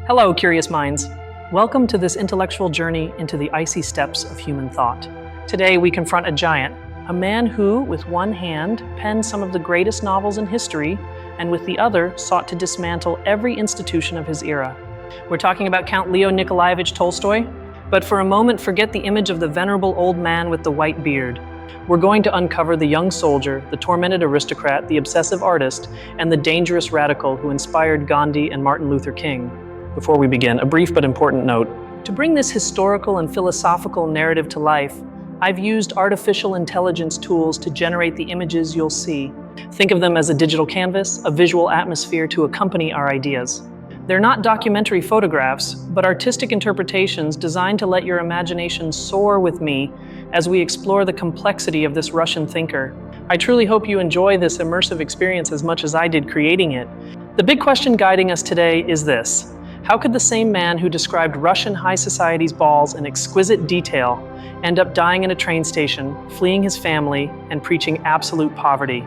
Hello, curious minds. Welcome to this intellectual journey into the icy steppes of human thought. Today we confront a giant, a man who, with one hand, penned some of the greatest novels in history, and with the other sought to dismantle every institution of his era. We're talking about Count Leo Nikolaevich Tolstoy, but for a moment forget the image of the venerable old man with the white beard. We're going to uncover the young soldier, the tormented aristocrat, the obsessive artist, and the dangerous radical who inspired Gandhi and Martin Luther King. Before we begin, a brief but important note. To bring this historical and philosophical narrative to life, I've used artificial intelligence tools to generate the images you'll see. Think of them as a digital canvas, a visual atmosphere to accompany our ideas. They're not documentary photographs, but artistic interpretations designed to let your imagination soar with me as we explore the complexity of this Russian thinker. I truly hope you enjoy this immersive experience as much as I did creating it. The big question guiding us today is this: how could the same man who described Russian high society's balls in exquisite detail end up dying in a train station, fleeing his family, and preaching absolute poverty?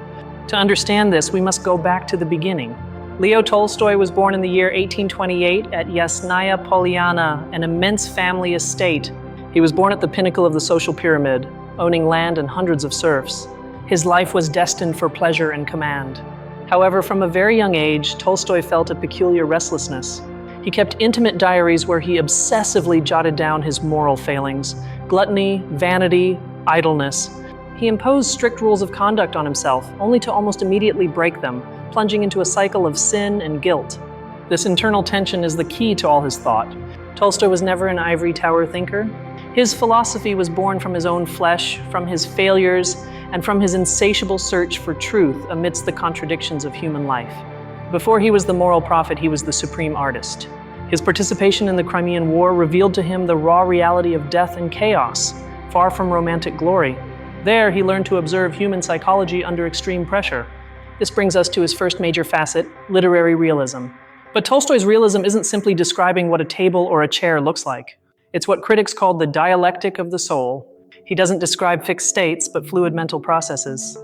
To understand this, we must go back to the beginning. Leo Tolstoy was born in the year 1828 at Yasnaya Polyana, an immense family estate. He was born at the pinnacle of the social pyramid, owning land and hundreds of serfs. His life was destined for pleasure and command. However, from a very young age, Tolstoy felt a peculiar restlessness. He kept intimate diaries where he obsessively jotted down his moral failings: gluttony, vanity, idleness. He imposed strict rules of conduct on himself, only to almost immediately break them, plunging into a cycle of sin and guilt. This internal tension is the key to all his thought. Tolstoy was never an ivory tower thinker. His philosophy was born from his own flesh, from his failures, and from his insatiable search for truth amidst the contradictions of human life. Before he was the moral prophet, he was the supreme artist. His participation in the Crimean War revealed to him the raw reality of death and chaos, far from romantic glory. There, he learned to observe human psychology under extreme pressure. This brings us to his first major facet, literary realism. But Tolstoy's realism isn't simply describing what a table or a chair looks like. It's what critics called the dialectic of the soul. He doesn't describe fixed states, but fluid mental processes.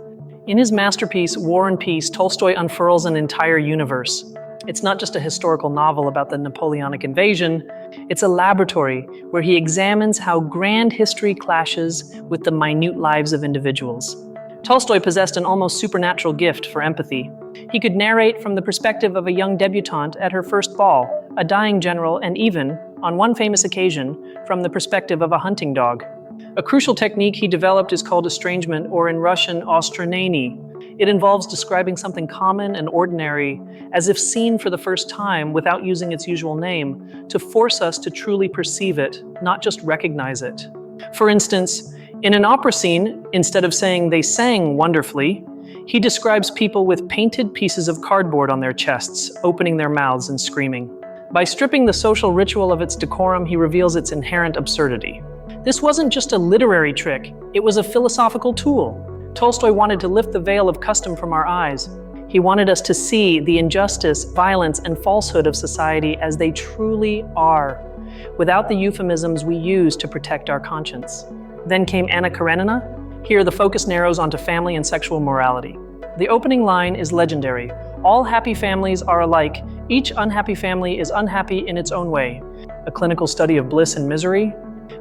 In his masterpiece, War and Peace, Tolstoy unfurls an entire universe. It's not just a historical novel about the Napoleonic invasion, it's a laboratory where he examines how grand history clashes with the minute lives of individuals. Tolstoy possessed an almost supernatural gift for empathy. He could narrate from the perspective of a young debutante at her first ball, a dying general, and even, on one famous occasion, from the perspective of a hunting dog. A crucial technique he developed is called estrangement, or in Russian, ostranenie. It involves describing something common and ordinary as if seen for the first time without using its usual name, to force us to truly perceive it, not just recognize it. For instance, in an opera scene, instead of saying they sang wonderfully, he describes people with painted pieces of cardboard on their chests, opening their mouths and screaming. By stripping the social ritual of its decorum, he reveals its inherent absurdity. This wasn't just a literary trick, it was a philosophical tool. Tolstoy wanted to lift the veil of custom from our eyes. He wanted us to see the injustice, violence, and falsehood of society as they truly are, without the euphemisms we use to protect our conscience. Then came Anna Karenina. Here the focus narrows onto family and sexual morality. The opening line is legendary. All happy families are alike. Each unhappy family is unhappy in its own way. A clinical study of bliss and misery.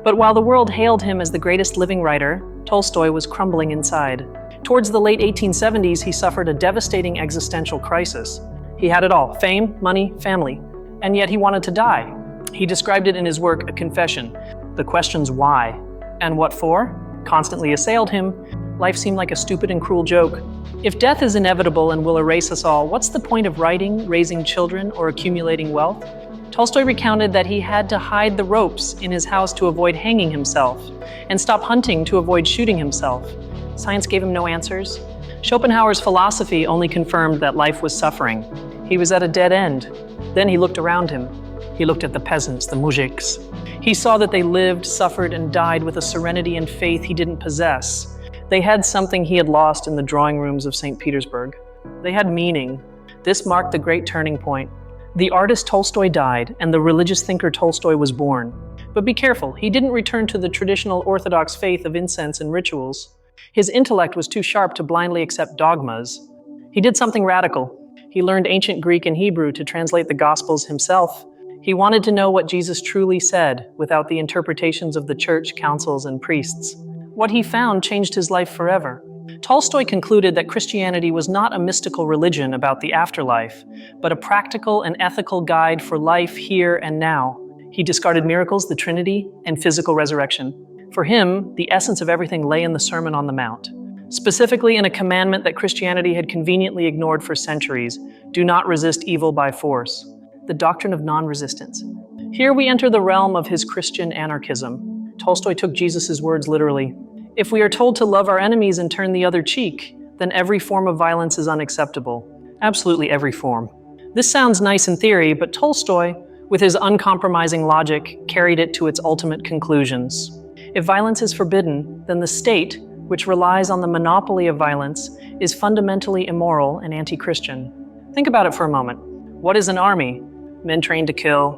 But while the world hailed him as the greatest living writer, Tolstoy was crumbling inside. Towards the late 1870s, he suffered a devastating existential crisis. He had it all: fame, money, family. And yet he wanted to die. He described it in his work, A Confession. The questions why and what for constantly assailed him. Life seemed like a stupid and cruel joke. If death is inevitable and will erase us all, what's the point of writing, raising children, or accumulating wealth? Tolstoy recounted that he had to hide the ropes in his house to avoid hanging himself, and stop hunting to avoid shooting himself. Science gave him no answers. Schopenhauer's philosophy only confirmed that life was suffering. He was at a dead end. Then he looked around him. He looked at the peasants, the mujiks. He saw that they lived, suffered, and died with a serenity and faith he didn't possess. They had something he had lost in the drawing rooms of St. Petersburg. They had meaning. This marked the great turning point. The artist Tolstoy died, and the religious thinker Tolstoy was born. But be careful, he didn't return to the traditional Orthodox faith of incense and rituals. His intellect was too sharp to blindly accept dogmas. He did something radical. He learned ancient Greek and Hebrew to translate the Gospels himself. He wanted to know what Jesus truly said without the interpretations of the church, councils, and priests. What he found changed his life forever. Tolstoy concluded that Christianity was not a mystical religion about the afterlife, but a practical and ethical guide for life here and now. He discarded miracles, the Trinity, and physical resurrection. For him, the essence of everything lay in the Sermon on the Mount, specifically in a commandment that Christianity had conveniently ignored for centuries: do not resist evil by force. The doctrine of non-resistance. Here we enter the realm of his Christian anarchism. Tolstoy took Jesus' words literally. If we are told to love our enemies and turn the other cheek, then every form of violence is unacceptable. Absolutely every form. This sounds nice in theory, but Tolstoy, with his uncompromising logic, carried it to its ultimate conclusions. If violence is forbidden, then the state, which relies on the monopoly of violence, is fundamentally immoral and anti-Christian. Think about it for a moment. What is an army? Men trained to kill.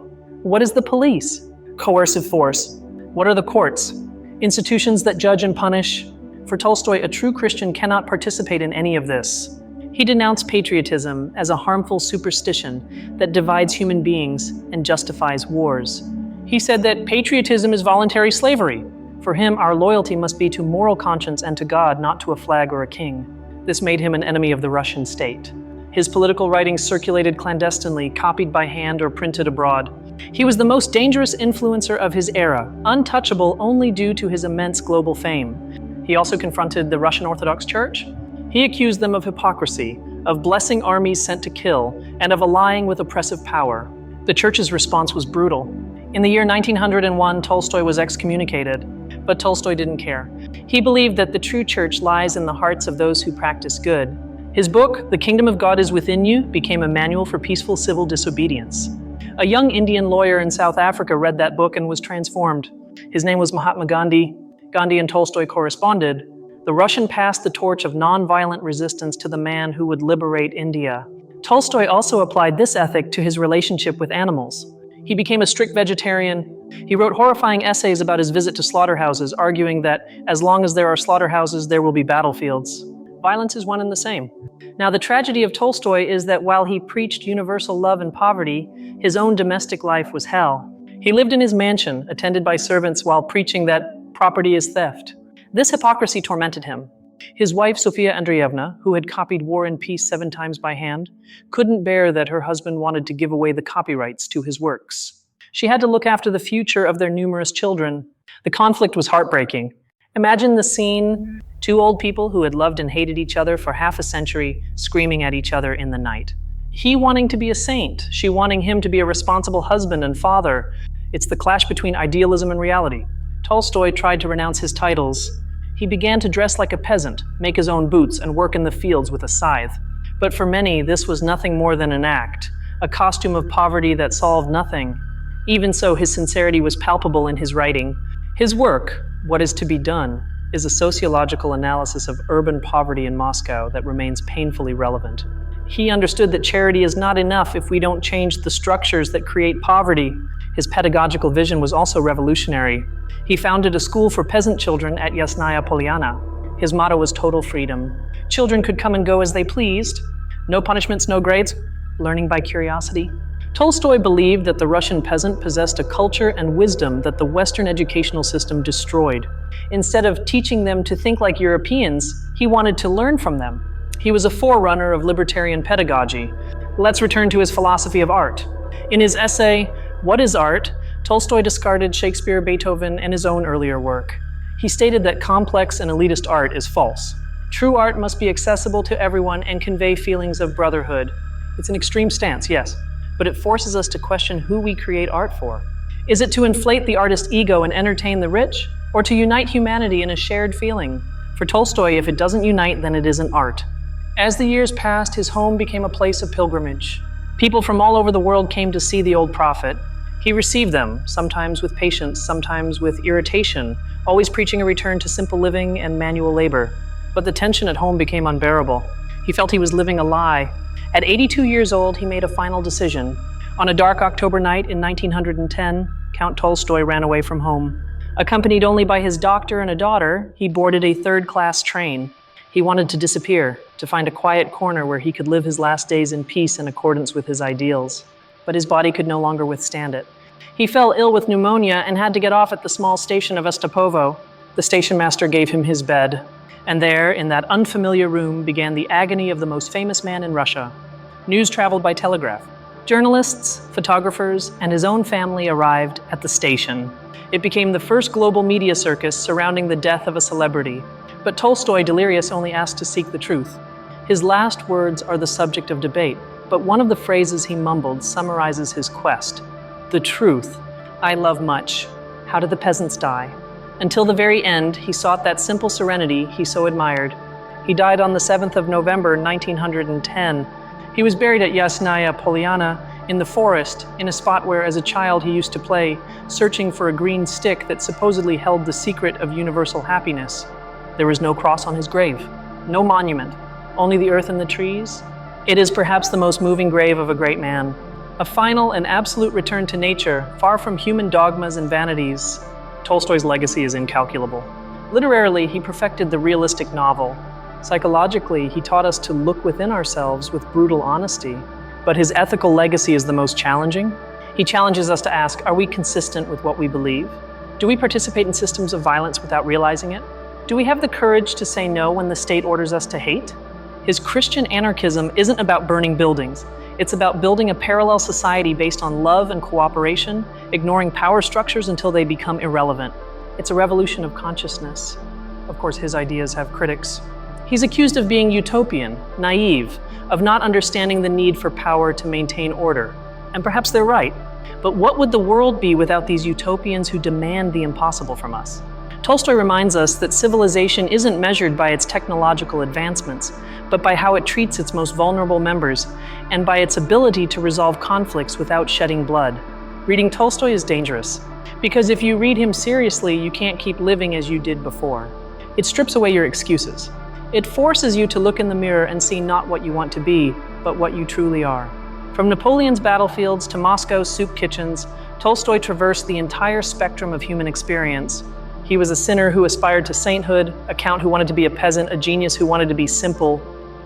What is the police? Coercive force. What are the courts? Institutions that judge and punish. For Tolstoy, a true Christian cannot participate in any of this. He denounced patriotism as a harmful superstition that divides human beings and justifies wars. He said that patriotism is voluntary slavery. For him, our loyalty must be to moral conscience and to God, not to a flag or a king. This made him an enemy of the Russian state. His political writings circulated clandestinely, copied by hand or printed abroad. He was the most dangerous influencer of his era, untouchable only due to his immense global fame. He also confronted the Russian Orthodox Church. He accused them of hypocrisy, of blessing armies sent to kill, and of allying with oppressive power. The Church's response was brutal. In the year 1901, Tolstoy was excommunicated, but Tolstoy didn't care. He believed that the true church lies in the hearts of those who practice good. His book, The Kingdom of God is Within You, became a manual for peaceful civil disobedience. A young Indian lawyer in South Africa read that book and was transformed. His name was Mahatma Gandhi. Gandhi and Tolstoy corresponded. The Russian passed the torch of nonviolent resistance to the man who would liberate India. Tolstoy also applied this ethic to his relationship with animals. He became a strict vegetarian. He wrote horrifying essays about his visit to slaughterhouses, arguing that as long as there are slaughterhouses, there will be battlefields. Violence is one and the same. Now, the tragedy of Tolstoy is that while he preached universal love and poverty, his own domestic life was hell. He lived in his mansion, attended by servants, while preaching that property is theft. This hypocrisy tormented him. His wife, Sofia Andreevna, who had copied War and Peace 7 times by hand, couldn't bear that her husband wanted to give away the copyrights to his works. She had to look after the future of their numerous children. The conflict was heartbreaking. Imagine the scene: 2 old people who had loved and hated each other for half a century, screaming at each other in the night. He wanting to be a saint, she wanting him to be a responsible husband and father. It's the clash between idealism and reality. Tolstoy tried to renounce his titles. He began to dress like a peasant, make his own boots, and work in the fields with a scythe. But for many, this was nothing more than an act, a costume of poverty that solved nothing. Even so, his sincerity was palpable in his writing. His work, What is to be Done, is a sociological analysis of urban poverty in Moscow that remains painfully relevant. He understood that charity is not enough if we don't change the structures that create poverty. His pedagogical vision was also revolutionary. He founded a school for peasant children at Yasnaya Polyana. His motto was total freedom. Children could come and go as they pleased. No punishments, no grades. Learning by curiosity. Tolstoy believed that the Russian peasant possessed a culture and wisdom that the Western educational system destroyed. Instead of teaching them to think like Europeans, he wanted to learn from them. He was a forerunner of libertarian pedagogy. Let's return to his philosophy of art. In his essay, What is Art?, Tolstoy discarded Shakespeare, Beethoven, and his own earlier work. He stated that complex and elitist art is false. True art must be accessible to everyone and convey feelings of brotherhood. It's an extreme stance, yes, but it forces us to question who we create art for. Is it to inflate the artist's ego and entertain the rich, or to unite humanity in a shared feeling? For Tolstoy, if it doesn't unite, then it isn't art. As the years passed, his home became a place of pilgrimage. People from all over the world came to see the old prophet. He received them, sometimes with patience, sometimes with irritation, always preaching a return to simple living and manual labor. But the tension at home became unbearable. He felt he was living a lie. At 82 years old, he made a final decision. On a dark October night in 1910, Count Tolstoy ran away from home. Accompanied only by his doctor and a daughter, he boarded a third-class train. He wanted to disappear, to find a quiet corner where he could live his last days in peace in accordance with his ideals. but his body could no longer withstand it. He fell ill with pneumonia and had to get off at the small station of Ostapovo. The station master gave him his bed, and there, in that unfamiliar room, began the agony of the most famous man in Russia. News traveled by telegraph. Journalists, photographers, and his own family arrived at the station. It became the first global media circus surrounding the death of a celebrity. But Tolstoy, delirious, only asked to seek the truth. His last words are the subject of debate, but one of the phrases he mumbled summarizes his quest. The truth. I love much. How did the peasants die? Until the very end, he sought that simple serenity he so admired. He died on the 7th of November, 1910. He was buried at Yasnaya Polyana in the forest, in a spot where, as a child, he used to play, searching for a green stick that supposedly held the secret of universal happiness. There was no cross on his grave, no monument, only the earth and the trees. It is perhaps the most moving grave of a great man. A final and absolute return to nature, far from human dogmas and vanities. Tolstoy's legacy is incalculable. Literarily, he perfected the realistic novel. Psychologically, he taught us to look within ourselves with brutal honesty. But his ethical legacy is the most challenging. He challenges us to ask, are we consistent with what we believe? Do we participate in systems of violence without realizing it? Do we have the courage to say no when the state orders us to hate? His Christian anarchism isn't about burning buildings. It's about building a parallel society based on love and cooperation, ignoring power structures until they become irrelevant. It's a revolution of consciousness. Of course, his ideas have critics. He's accused of being utopian, naive, of not understanding the need for power to maintain order. And perhaps they're right. But what would the world be without these utopians who demand the impossible from us? Tolstoy reminds us that civilization isn't measured by its technological advancements, but by how it treats its most vulnerable members, and by its ability to resolve conflicts without shedding blood. Reading Tolstoy is dangerous, because if you read him seriously, you can't keep living as you did before. It strips away your excuses. It forces you to look in the mirror and see not what you want to be, but what you truly are. From Napoleon's battlefields to Moscow's soup kitchens, Tolstoy traversed the entire spectrum of human experience. He was a sinner who aspired to sainthood, a count who wanted to be a peasant, a genius who wanted to be simple.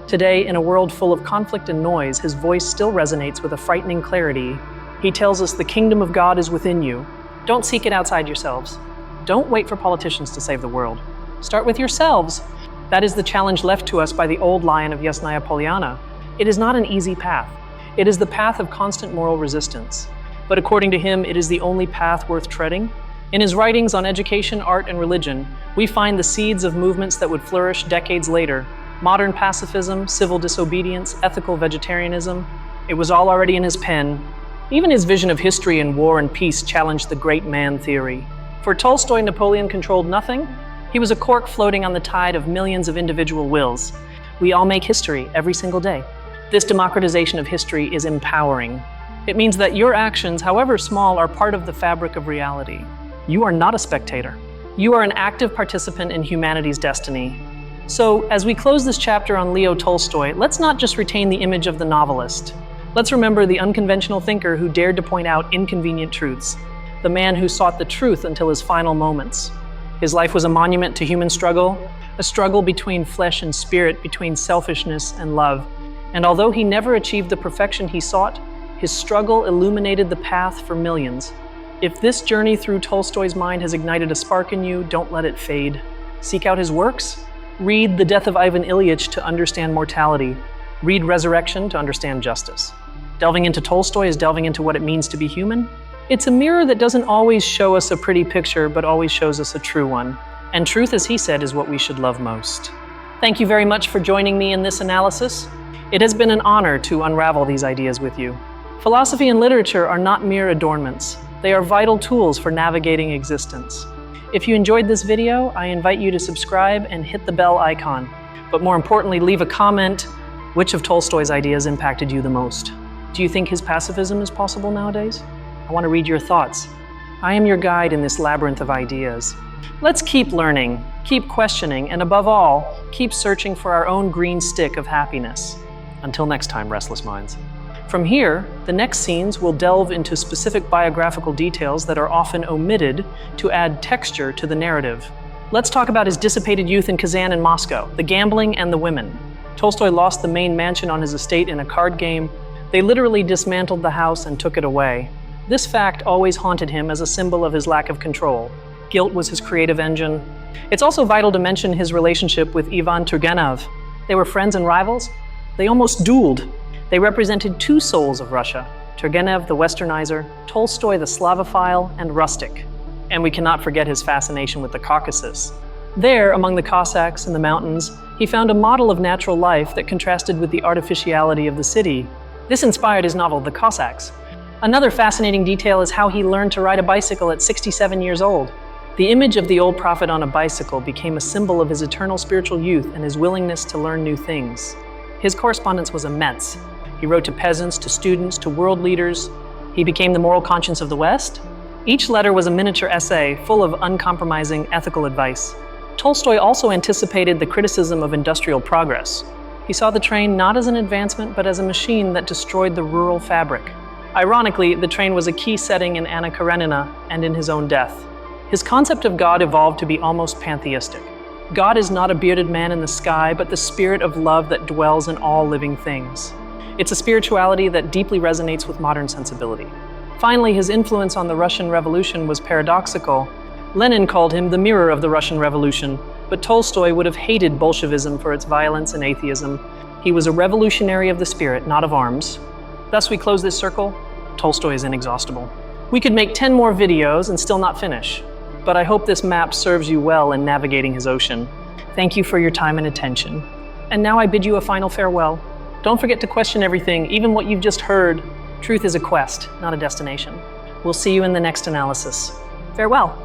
Today, in a world full of conflict and noise, his voice still resonates with a frightening clarity. He tells us the kingdom of God is within you. Don't seek it outside yourselves. Don't wait for politicians to save the world. Start with yourselves. That is the challenge left to us by the old lion of Yasnaya Polyana. It is not an easy path. It is the path of constant moral resistance. But according to him, it is the only path worth treading. In his writings on education, art, and religion, we find the seeds of movements that would flourish decades later. Modern pacifism, civil disobedience, ethical vegetarianism. It was all already in his pen. Even his vision of history and war and peace challenged the great man theory. For Tolstoy, Napoleon controlled nothing. He was a cork floating on the tide of millions of individual wills. We all make history every single day. This democratization of history is empowering. It means that your actions, however small, are part of the fabric of reality. You are not a spectator. You are an active participant in humanity's destiny. So, as we close this chapter on Leo Tolstoy, let's not just retain the image of the novelist. Let's remember the unconventional thinker who dared to point out inconvenient truths, the man who sought the truth until his final moments. His life was a monument to human struggle, a struggle between flesh and spirit, between selfishness and love. And although he never achieved the perfection he sought, his struggle illuminated the path for millions. If this journey through Tolstoy's mind has ignited a spark in you, don't let it fade. Seek out his works. Read The Death of Ivan Ilyich to understand mortality. Read Resurrection to understand justice. Delving into Tolstoy is delving into what it means to be human. It's a mirror that doesn't always show us a pretty picture, but always shows us a true one. And truth, as he said, is what we should love most. Thank you very much for joining me in this analysis. It has been an honor to unravel these ideas with you. Philosophy and literature are not mere adornments. They are vital tools for navigating existence. If you enjoyed this video, I invite you to subscribe and hit the bell icon. But more importantly, leave a comment. Which of Tolstoy's ideas impacted you the most? Do you think his pacifism is possible nowadays? I want to read your thoughts. I am your guide in this labyrinth of ideas. Let's keep learning, keep questioning, and above all, keep searching for our own green stick of happiness. Until next time, restless minds. From here, the next scenes will delve into specific biographical details that are often omitted to add texture to the narrative. Let's talk about his dissipated youth in Kazan and Moscow, the gambling and the women. Tolstoy lost the main mansion on his estate in a card game. They literally dismantled the house and took it away. This fact always haunted him as a symbol of his lack of control. Guilt was his creative engine. It's also vital to mention his relationship with Ivan Turgenev. They were friends and rivals. They almost dueled. They represented two souls of Russia: Turgenev, the Westernizer; Tolstoy, the Slavophile and rustic. And we cannot forget his fascination with the Caucasus. There, among the Cossacks and the mountains, he found a model of natural life that contrasted with the artificiality of the city. This inspired his novel, The Cossacks. Another fascinating detail is how he learned to ride a bicycle at 67 years old. The image of the old prophet on a bicycle became a symbol of his eternal spiritual youth and his willingness to learn new things. His correspondence was immense. He wrote to peasants, to students, to world leaders. He became the moral conscience of the West. Each letter was a miniature essay full of uncompromising ethical advice. Tolstoy also anticipated the criticism of industrial progress. He saw the train not as an advancement, but as a machine that destroyed the rural fabric. Ironically, the train was a key setting in Anna Karenina and in his own death. His concept of God evolved to be almost pantheistic. God is not a bearded man in the sky, but the spirit of love that dwells in all living things. It's a spirituality that deeply resonates with modern sensibility. Finally, his influence on the Russian Revolution was paradoxical. Lenin called him the mirror of the Russian Revolution, but Tolstoy would have hated Bolshevism for its violence and atheism. He was a revolutionary of the spirit, not of arms. Thus we close this circle. Tolstoy is inexhaustible. We could make 10 more videos and still not finish, but I hope this map serves you well in navigating his ocean. Thank you for your time and attention. And now I bid you a final farewell. Don't forget to question everything, even what you've just heard. Truth is a quest, not a destination. We'll see you in the next analysis. Farewell.